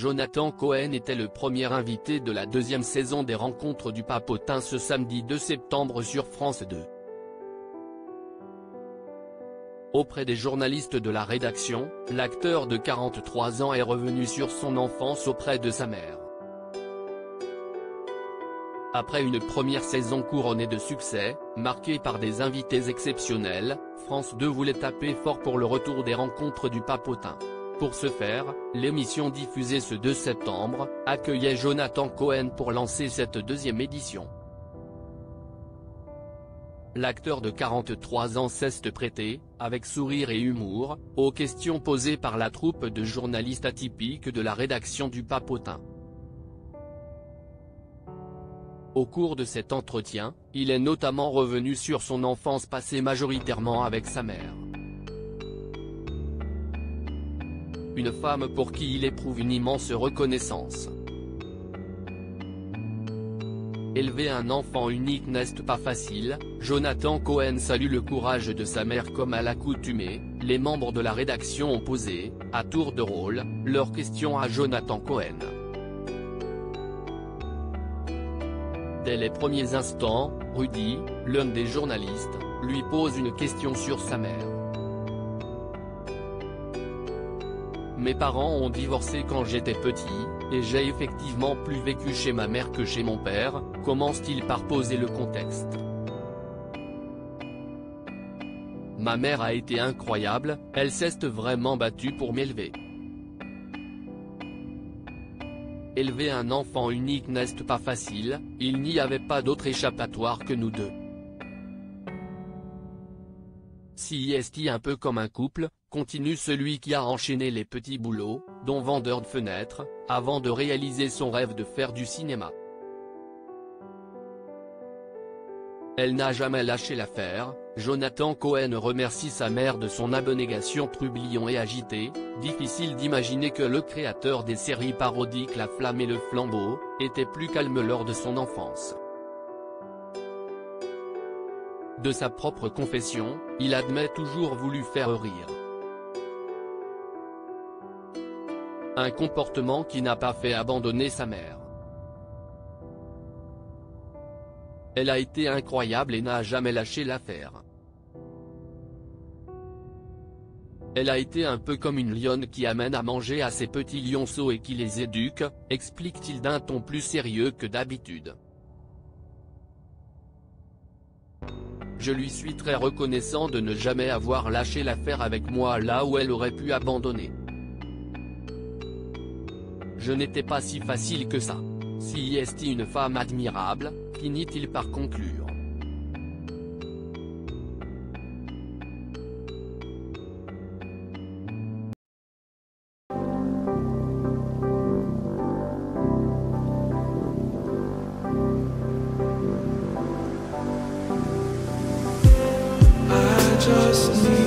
Jonathan Cohen était le premier invité de la deuxième saison des Rencontres du Papotin ce samedi 2 septembre sur France 2. Auprès des journalistes de la rédaction, l'acteur de 43 ans est revenu sur son enfance auprès de sa mère. Après une première saison couronnée de succès, marquée par des invités exceptionnels, France 2 voulait taper fort pour le retour des Rencontres du Papotin. Pour ce faire, l'émission diffusée ce 2 septembre, accueillait Jonathan Cohen pour lancer cette deuxième édition. L'acteur de 43 ans cesse de prêter, avec sourire et humour, aux questions posées par la troupe de journalistes atypiques de la rédaction du Papotin. Au cours de cet entretien, il est notamment revenu sur son enfance passée majoritairement avec sa mère. Une femme pour qui il éprouve une immense reconnaissance. Élever un enfant unique n'est pas facile, Jonathan Cohen salue le courage de sa mère comme à l'accoutumée, les membres de la rédaction ont posé, à tour de rôle, leurs questions à Jonathan Cohen. Dès les premiers instants, Rudy, l'un des journalistes, lui pose une question sur sa mère. Mes parents ont divorcé quand j'étais petit, et j'ai effectivement plus vécu chez ma mère que chez mon père, commence-t-il par poser le contexte. Ma mère a été incroyable, elle s'est vraiment battue pour m'élever. Élever un enfant unique n'est pas facile, il n'y avait pas d'autre échappatoire que nous deux. Si est un peu comme un couple, continue celui qui a enchaîné les petits boulots, dont vendeur de fenêtres, avant de réaliser son rêve de faire du cinéma. Elle n'a jamais lâché l'affaire. Jonathan Cohen remercie sa mère de son abnégation trublion et agitée, difficile d'imaginer que le créateur des séries parodiques La Flamme et Le Flambeau, était plus calme lors de son enfance. De sa propre confession, il admet toujours voulu faire rire. Un comportement qui n'a pas fait abandonner sa mère. Elle a été incroyable et n'a jamais lâché l'affaire. Elle a été un peu comme une lionne qui amène à manger à ses petits lionceaux et qui les éduque, explique-t-il d'un ton plus sérieux que d'habitude. Je lui suis très reconnaissant de ne jamais avoir lâché l'affaire avec moi là où elle aurait pu abandonner. Je n'étais pas si facile que ça. Si est une femme admirable, finit-il par conclure. I just need